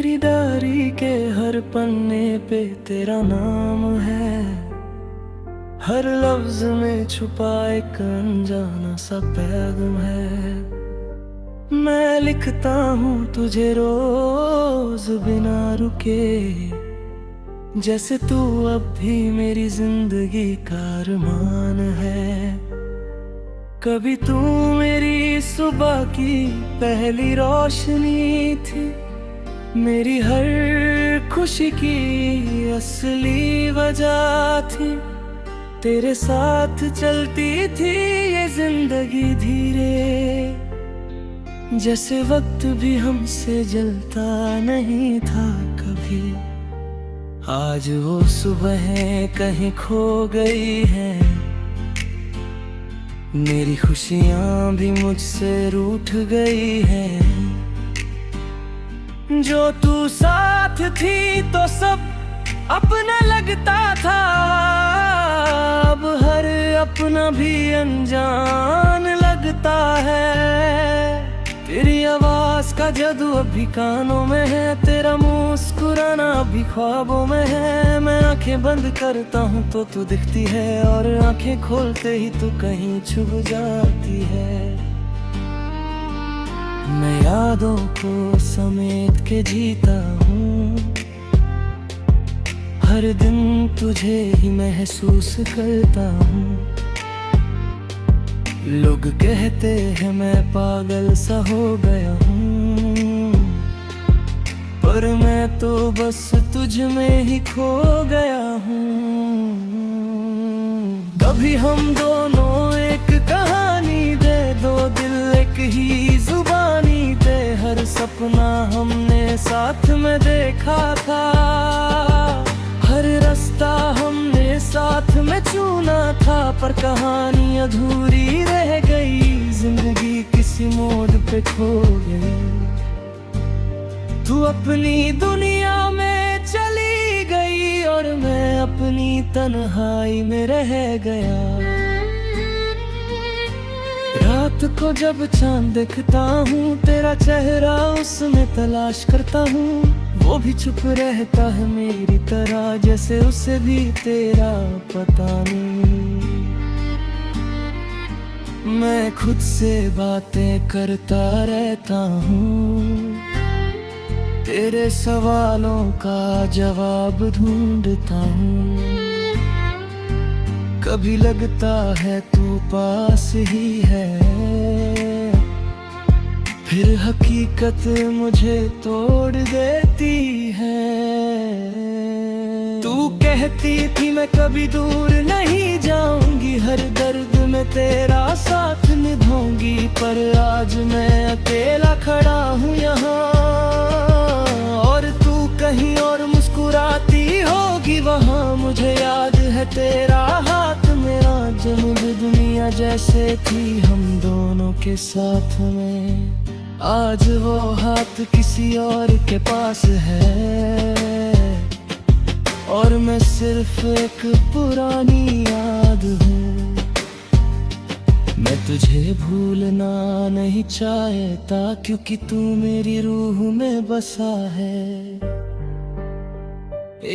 मेरी डायरी के हर पन्ने पे तेरा नाम है, हर लफ्ज में छुपा एक अनजाना सा पैगाम है। मैं लिखता हूँ तुझे रोज बिना रुके, जैसे तू अब भी मेरी जिंदगी का अरमान है। कभी तू मेरी सुबह की पहली रोशनी थी, मेरी हर खुशी की असली वजह थी। तेरे साथ चलती थी ये जिंदगी धीरे, जैसे वक्त भी हमसे जलता नहीं था कभी। आज वो सुबहें कहीं खो गई हैं, मेरी खुशियाँ भी मुझसे रूठ गई हैं। जो तू साथ थी तो सब अपना लगता था, अब हर अपना भी अनजान लगता है। तेरी आवाज का जादू अभी कानों में है, तेरा मुस्कुराना अभी ख्वाबों में है। मैं आंखें बंद करता हूँ तो तू दिखती है, और आंखें खोलते ही तू कहीं छुप जाती है। मैं यादों को समेट के जीता हूँ, हर दिन तुझे ही महसूस करता हूँ। लोग कहते हैं मैं पागल सा हो गया हूँ, पर मैं तो बस तुझ में ही खो गया हूँ। कभी हम दोनों एक कहानी दे, दो दिल एक ही जुबानी दे। हर सपना हमने साथ में देखा था, हर रास्ता हमने साथ में चुना था। पर कहानी अधूरी रह गई, जिंदगी किसी मोड़ पे खो गई। तू अपनी दुनिया में चली गई और मैं अपनी तन्हाई में रह गया। रात को जब चांद देखता हूँ, तेरा चेहरा उसमें तलाश करता हूँ। वो भी चुप रहता है मेरी तरह, जैसे उसे भी तेरा पता नहीं। मैं खुद से बातें करता रहता हूँ, तेरे सवालों का जवाब ढूंढता हूँ। कभी लगता है तू पास ही है, फिर हकीकत मुझे तोड़ देती है। तू कहती थी मैं कभी दूर नहीं जाऊंगी, हर दर्द में तेरा साथ निभाऊंगी। पर आज मैं अकेला खड़ा हूँ यहाँ, और तू कहीं और मुस्कुराती होगी वहाँ। मुझे याद है तेरा हाथ मेरा, जन्म दुनिया जैसे थी हम दोनों के साथ में। आज वो हाथ किसी और के पास है, और मैं सिर्फ एक पुरानी याद हूँ। मैं तुझे भूलना नहीं चाहता, क्योंकि तू मेरी रूह में बसा है।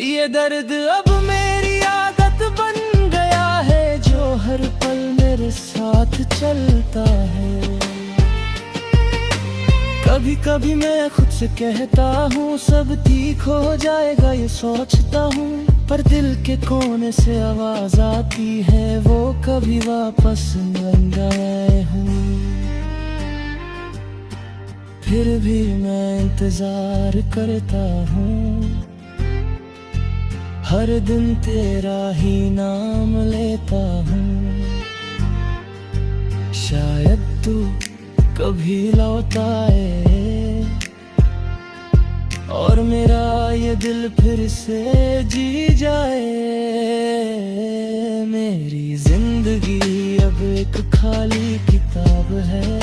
ये दर्द अब मेरी आदत बन गया है, जो हर पल मेरे साथ चलता है। कभी कभी मैं खुद से कहता हूँ सब ठीक हो जाएगा, ये सोचता हूँ। पर दिल के कोने से आवाज आती है, वो कभी वापस न गए हूँ। फिर भी मैं इंतजार करता हूँ, हर दिन तेरा ही नाम लेता हूँ। शायद तू कभी लौट आए, और मेरा ये दिल फिर से जी जाए। मेरी जिंदगी अब एक खाली किताब है,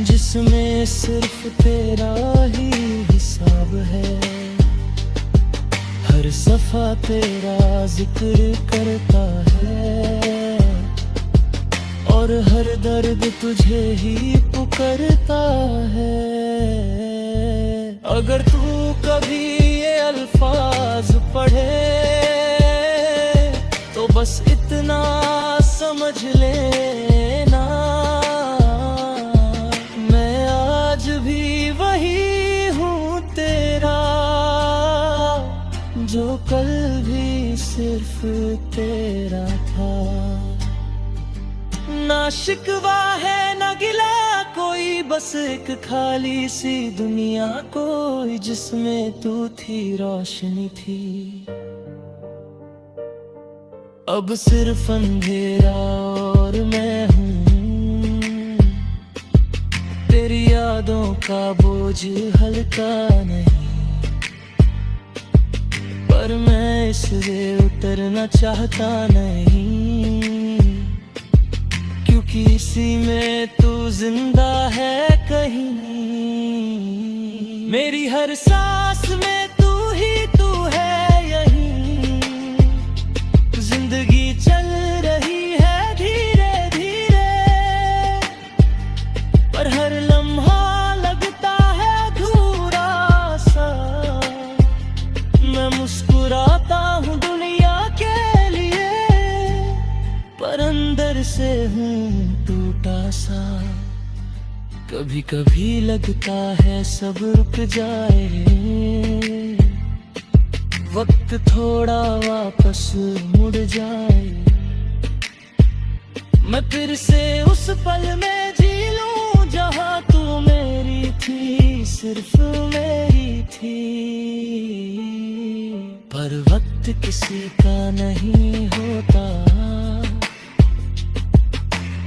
जिसमें सिर्फ तेरा ही हिसाब है। हर सफा तेरा जिक्र करता है, और हर दर्द तुझे ही पुकारता है। अगर तू कभी ये अल्फाज पढ़े तो बस इतना समझ लेना, मैं आज भी वही हूँ तेरा जो कल भी सिर्फ तेरा था। ना शिकवा है ना गिला कोई, बस एक खाली सी दुनिया कोई जिसमें तू थी, रोशनी थी। अब सिर्फ अंधेरा और मैं हूँ, तेरी यादों का बोझ हल्का नहीं, पर मैं इससे उतरना चाहता नहीं, क्योंकि इसी में तू जिंदा है कहीं। मेरी हर सांस में तू ही तू है, यहीं जिंदगी चल रही है धीरे धीरे, पर हर लम्हा लगता है अधूरा सा। मैं मुस्कुराता हूँ दुनिया के लिए, पर अंदर से हूँ टूटा सा। कभी कभी लगता है सब रुक जाए, वक्त थोड़ा वापस मुड़ जाए, मैं फिर से उस पल में जी लूं जहां तू मेरी थी, सिर्फ मेरी थी। पर वक्त किसी का नहीं होता,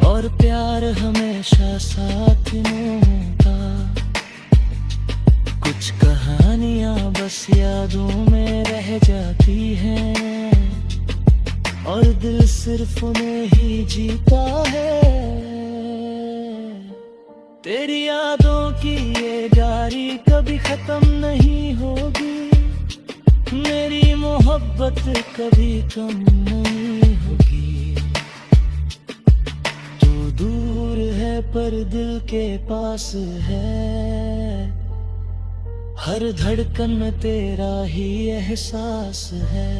और प्यार हमेशा साथ में होता। कुछ कहानियां बस यादों में रह जाती हैं, और दिल सिर्फ उन्हें ही जीता है। तेरी यादों की ये गाड़ी कभी खत्म नहीं होगी, मेरी मोहब्बत कभी कम नहीं होगी। दूर है पर दिल के पास है, हर धड़कन में तेरा ही एहसास है।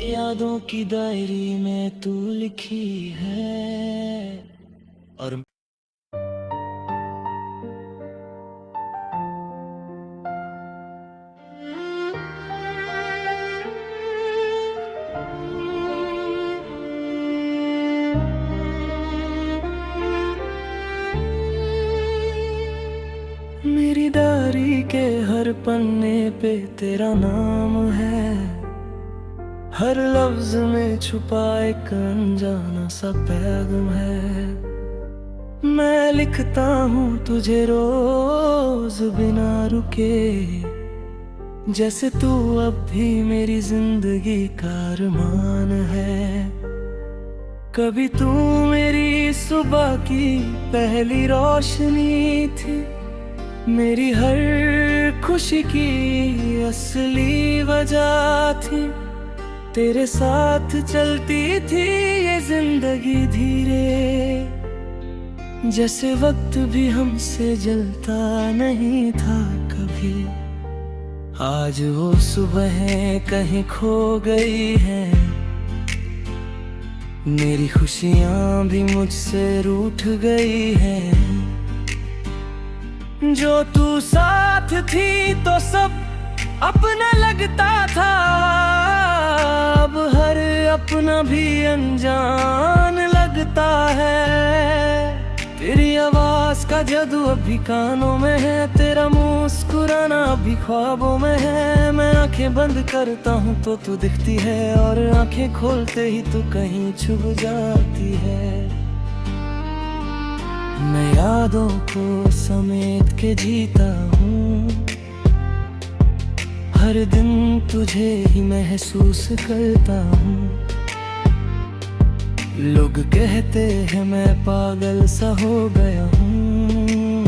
यादों की डायरी में तू लिखी है, और मेरी डायरी के हर पन्ने पे तेरा नाम है, हर लफ्ज में छुपा एक अनजाना सा पैगाम है। मैं लिखता हूँ तुझे रोज बिना रुके, जैसे तू अब भी मेरी जिंदगी का अरमान है। कभी तू मेरी सुबह की पहली रोशनी थी, मेरी हर खुशी की असली वजह थी। तेरे साथ चलती थी ये जिंदगी धीरे, जैसे वक्त भी हमसे जलता नहीं था कभी। आज वो सुबहें कहीं खो गई हैं, मेरी खुशियाँ भी मुझसे रूठ गई हैं। जो तू साथ थी तो सब अपना लगता था, अब हर अपना भी अनजान लगता है। तेरी आवाज का जादू अभी कानों में है, तेरा मुस्कुराना अभी ख्वाबों में है। मैं आंखें बंद करता हूँ तो तू दिखती है, और आंखें खोलते ही तू कहीं छुप जाती है। मैं यादों को समेट के जीता हूँ, हर दिन तुझे ही महसूस करता हूँ। लोग कहते हैं मैं पागल सा हो गया हूँ,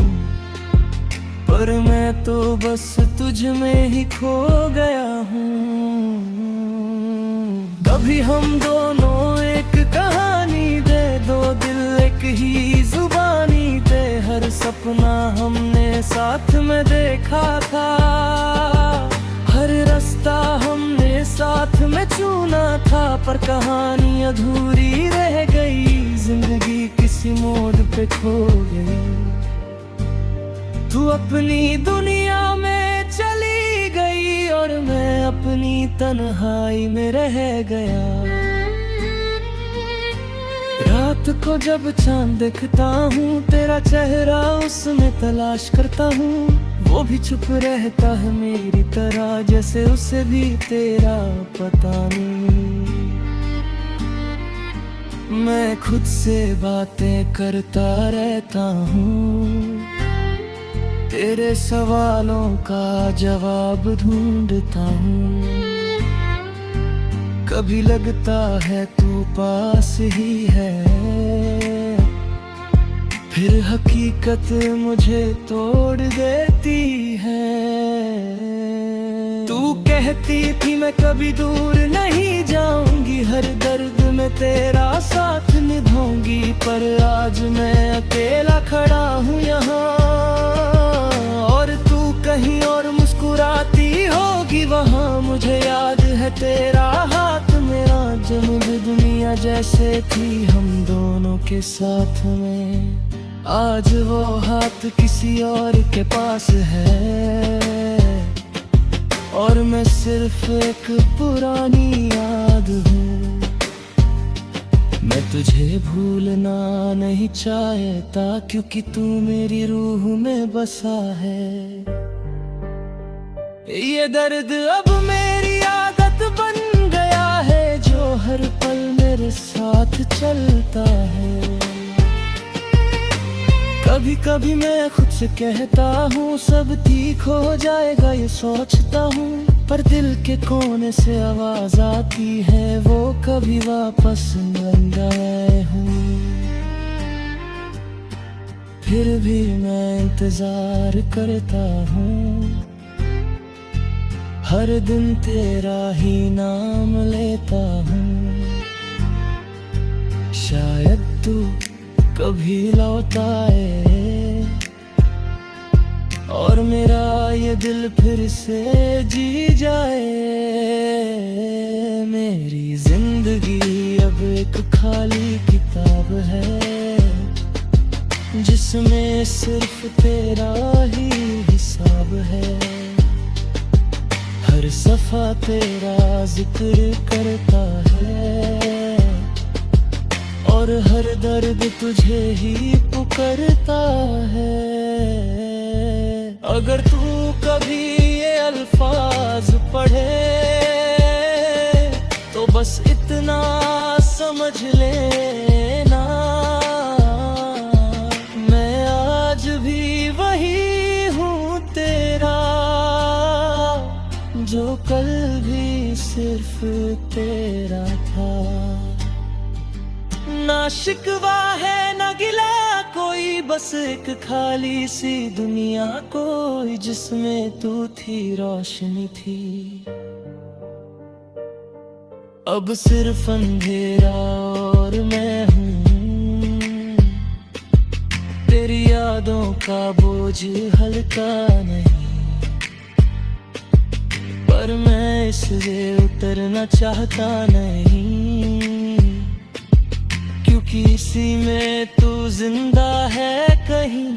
पर मैं तो बस तुझ में ही खो गया हूँ। कभी हम दोनों एक कहानी दे, दो दिल एक ही जुबानी दे, हर सपना हमने साथ देखा था। हर रास्ता हमने साथ में चुना था, पर कहानी अधूरी रह गई, जिंदगी किसी मोड़ पे खो गई। तू अपनी दुनिया में चली गई और मैं अपनी तन्हाई में रह गया। रात को जब चांद देखता हूँ, तेरा चेहरा उसमें तलाश करता हूँ। वो भी चुप रहता है मेरी तरह, जैसे उसे भी तेरा पता नहीं। मैं खुद से बातें करता रहता हूँ, तेरे सवालों का जवाब ढूंढता हूँ। कभी लगता है तू पास ही है, फिर हकीकत मुझे तोड़ देती है। तू कहती थी मैं कभी दूर नहीं जाऊंगी, हर दर्द में तेरा साथ निभाऊंगी, पर आज मैं अकेला खड़ा हूँ यहाँ। और तू कहीं और मुस्कुराती होगी वहाँ, मुझे याद है तेरा हाथ मेरा, जब दुनिया जैसे थी हम दोनों के साथ में। आज वो हाथ किसी और के पास है, और मैं सिर्फ एक पुरानी याद हूँ। मैं तुझे भूलना नहीं चाहता, क्योंकि तू मेरी रूह में बसा है। ये दर्द अब मेरी आदत बन गया है, जो हर पल मेरे साथ चलता है। कभी कभी मैं खुद से कहता हूँ सब ठीक हो जाएगा, ये सोचता हूँ, पर दिल के कोने से आवाज आती है, वो कभी वापस न आए हूँ। फिर भी मैं इंतजार करता हूँ, हर दिन तेरा ही नाम लेता हूँ। शायद तू कभी लौट आए और मेरा ये दिल फिर से जी जाए। मेरी जिंदगी अब एक खाली किताब है, जिसमें सिर्फ तेरा ही हिसाब है। हर सफा तेरा जिक्र करता है, और हर दर्द तुझे ही पुकारता है। अगर तू कभी ये अल्फाज पढ़े, तो बस इतना समझ लेना, मैं आज भी वही हूँ तेरा, जो कल भी सिर्फ तेरा था। ना शिकवा है ना गिला कोई, बस एक खाली सी दुनिया कोई, जिसमें तू थी रोशनी थी। अब सिर्फ अंधेरा और मैं हूँ, तेरी यादों का बोझ हल्का नहीं, पर मैं इससे उतरना चाहता नहीं, क्योंकि इसी में तू जिंदा है कहीं।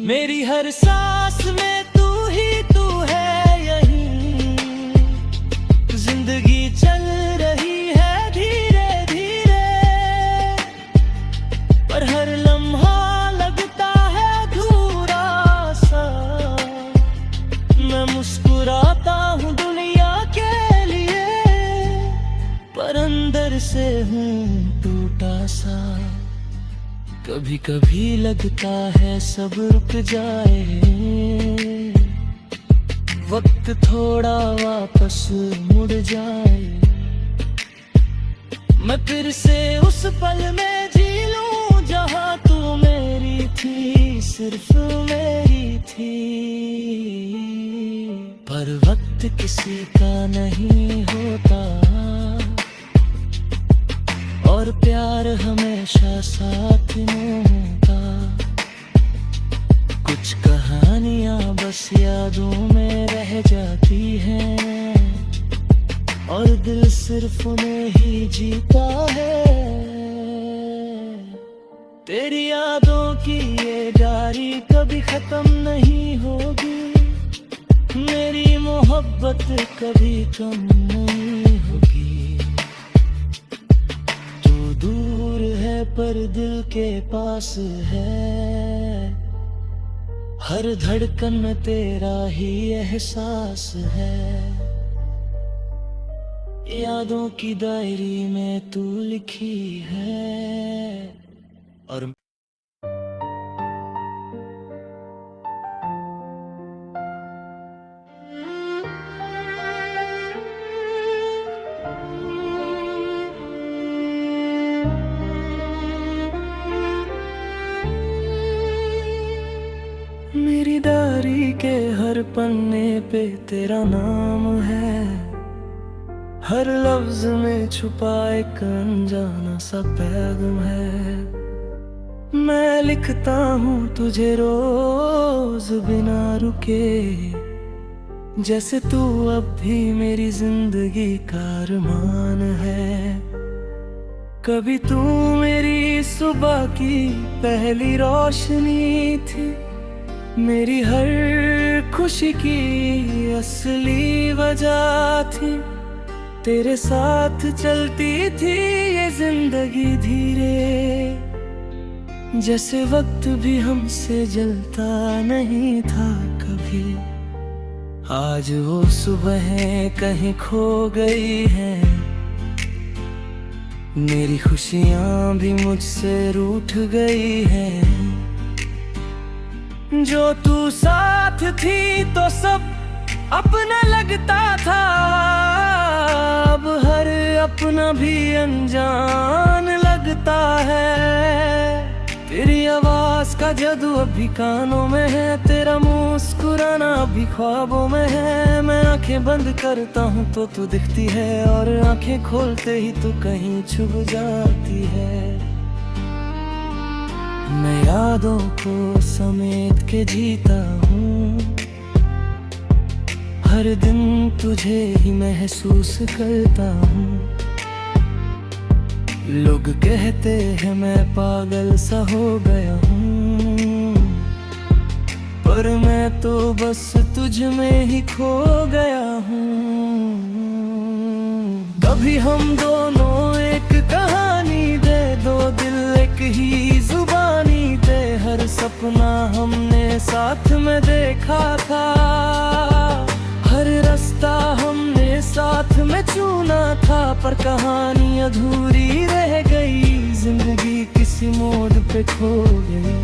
मेरी हर सांस में तू ही तू है, यहीं जिंदगी चल रही है धीरे धीरे, पर हर लम्हा लगता है अधूरा सा। मैं मुस्कुराता हूँ दुनिया के लिए, पर अंदर से हूँ टूटा सा। कभी कभी लगता है सब रुक जाए, वक्त थोड़ा वापस मुड़ जाए, मैं फिर से उस पल में जी लूं जहाँ तू मेरी थी, सिर्फ मेरी थी। पर वक्त किसी का नहीं होता, और प्यार हमेशा साथ में होता। कुछ कहानी बस यादों में रह जाती हैं, और दिल सिर्फ उन्हें ही जीता है। तेरी यादों की ये डायरी कभी खत्म नहीं होगी, मेरी मोहब्बत कभी कम नहीं होगी। तू दूर है पर दिल के पास है, हर धड़कन में तेरा ही एहसास है। यादों की डायरी में तू लिखी है, और मेरी डायरी के हर पन्ने पे तेरा नाम है, हर लफ्ज में छुपा एक अनजाना सा पैगाम है। मैं लिखता हूँ तुझे रोज बिना रुके, जैसे तू अब भी मेरी जिंदगी का अरमान है। कभी तू मेरी सुबह की पहली रोशनी थी, मेरी हर खुशी की असली वजह थी। तेरे साथ चलती थी ये जिंदगी धीरे, जैसे वक्त भी हमसे जलता नहीं था कभी। आज वो सुबहें कहीं खो गई हैं, मेरी खुशियां भी मुझसे रूठ गई हैं। जो तू साथ थी तो सब अपना लगता था, अब हर अपना भी अनजान लगता है। तेरी आवाज का जादू अभी कानों में है, तेरा मुस्कुराना अभी ख्वाबों में है। मैं आंखें बंद करता हूँ तो तू दिखती है, और आंखें खोलते ही तू कहीं छुप जाती है। मैं यादों को समेट के जीता हूँ, हर दिन तुझे ही महसूस करता हूँ। लोग कहते हैं मैं पागल सा हो गया हूँ, पर मैं तो बस तुझ में ही खो गया हूँ। कभी हम दोनों एक कहानी दे, दो दिल एक ही जुबानी दे। हर सपना हमने साथ में देखा था, हर रास्ता हमने साथ में चुना था। पर कहानी अधूरी रह गई, जिंदगी किसी मोड़ पे खो गई।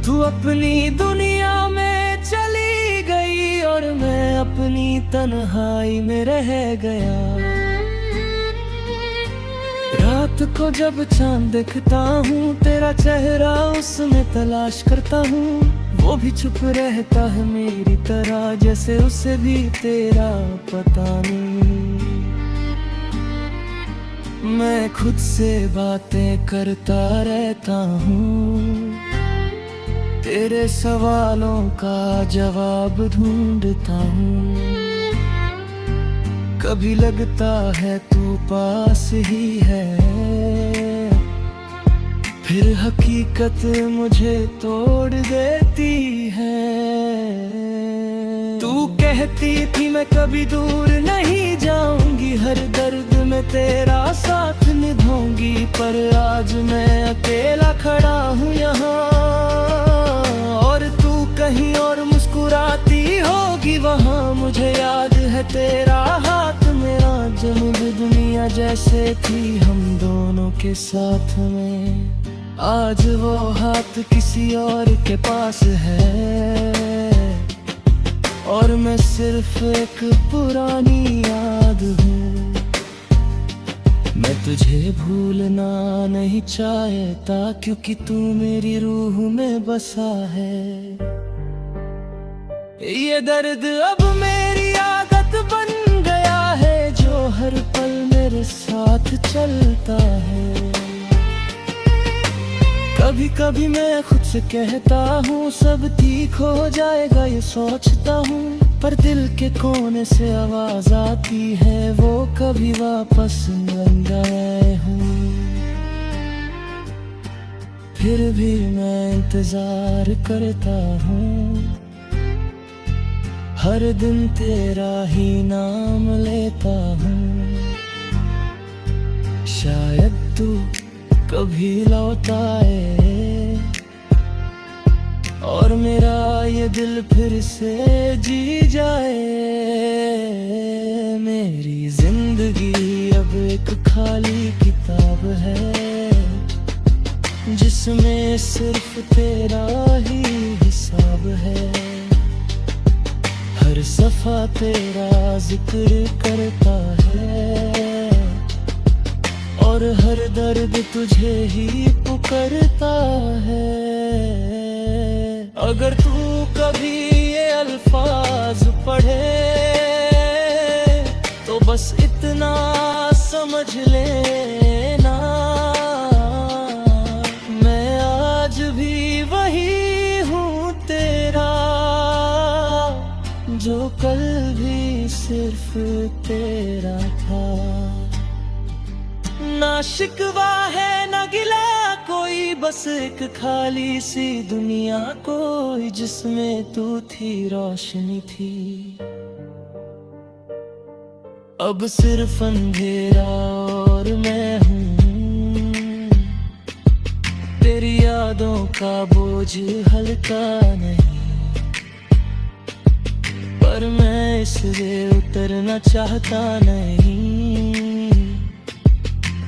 तू अपनी दुनिया में चली गई, और मैं अपनी तन्हाई में रह गया। रात को जब चांद देखता हूँ, तेरा चेहरा उसमें तलाश करता हूँ। वो भी चुप रहता है मेरी तरह, जैसे उसे भी तेरा पता नहीं। मैं खुद से बातें करता रहता हूँ, तेरे सवालों का जवाब ढूंढता हूँ। कभी लगता है तू पास ही है, फिर हकीकत मुझे तोड़ देती है। तू कहती थी मैं कभी दूर नहीं जाऊंगी, हर दर्द में तेरा साथ निभाऊंगी। पर आज मैं अकेला खड़ा हूँ यहाँ, और तू कहीं और मुस्कुराती होगी वहाँ। मुझे याद है तेरा हाथ मेरा, जब दुनिया जैसे थी हम दोनों के साथ में। आज वो हाथ किसी और के पास है, और मैं सिर्फ एक पुरानी याद हूँ। मैं तुझे भूलना नहीं चाहता, क्योंकि तू मेरी रूह में बसा है। ये दर्द अब मेरी आदत बन गया है, जो हर पल मेरे साथ चलता है। कभी कभी मैं खुद से कहता हूँ सब ठीक हो जाएगा ये सोचता हूँ, पर दिल के कोने से आवाज आती है वो कभी वापस न गए हूँ। फिर भी मैं इंतजार करता हूँ, हर दिन तेरा ही नाम लेता हूँ। शायद तू कभी लौट आए और मेरा ये दिल फिर से जी जाए। मेरी जिंदगी अब एक खाली किताब है जिसमें सिर्फ तेरा ही हिसाब है। हर सफा तेरा जिक्र करता है और हर दर्द तुझे ही पुकारता है। अगर तू कभी ये अल्फाज पढ़े तो बस इतना समझ लेना, मैं आज भी वही हूँ तेरा जो कल भी सिर्फ तेरा था। ना शिकवा है ना गिला कोई, बस एक खाली सी दुनिया कोई जिसमें तू थी, रोशनी थी। अब सिर्फ अंधेरा और मैं हूँ, तेरी यादों का बोझ हल्का नहीं, पर मैं इससे उतरना चाहता नहीं,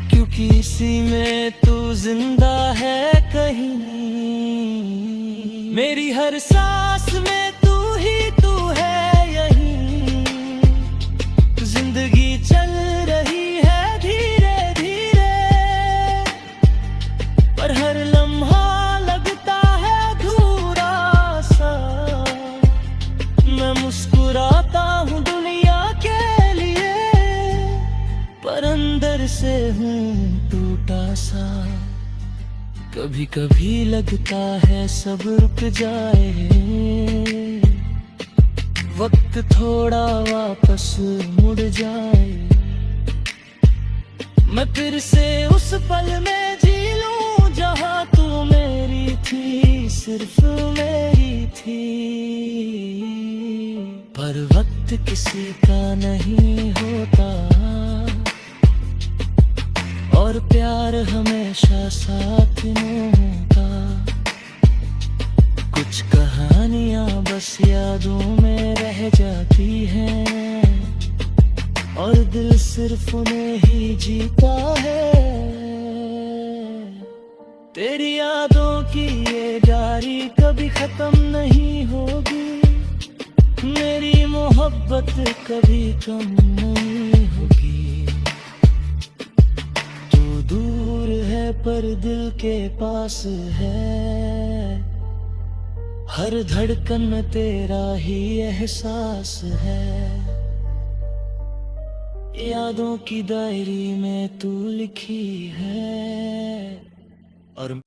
क्योंकि इसी में तू जिंदा है कहीं। मेरी हर सांस में तू ही तू है, यहीं जिंदगी चल रही है धीरे धीरे, पर हर लम्हा लगता है अधूरा सा। मैं मुस्कुराता हूँ दुनिया के लिए, पर अंदर से हूँ टूटा सा। कभी कभी लगता है सब रुक जाए, वक्त थोड़ा वापस मुड़ जाए, मैं फिर से उस पल में जी लूं जहाँ तू मेरी थी, सिर्फ मेरी थी। पर वक्त किसी का नहीं होता और प्यार हमेशा साथ में होता। कुछ कहानियां बस यादों में रह जाती हैं और दिल सिर्फ उन्हें ही जीता है। तेरी यादों की ये डायरी कभी खत्म नहीं होगी, मेरी मोहब्बत कभी कम नहीं होगी। दूर है पर दिल के पास है, हर धड़कन में तेरा ही एहसास है। यादों की डायरी में तू लिखी है और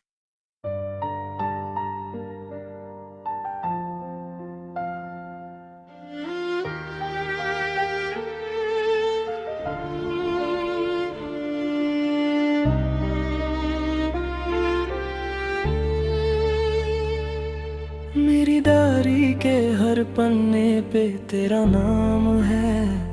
मेरी डायरी के हर पन्ने पे तेरा नाम है।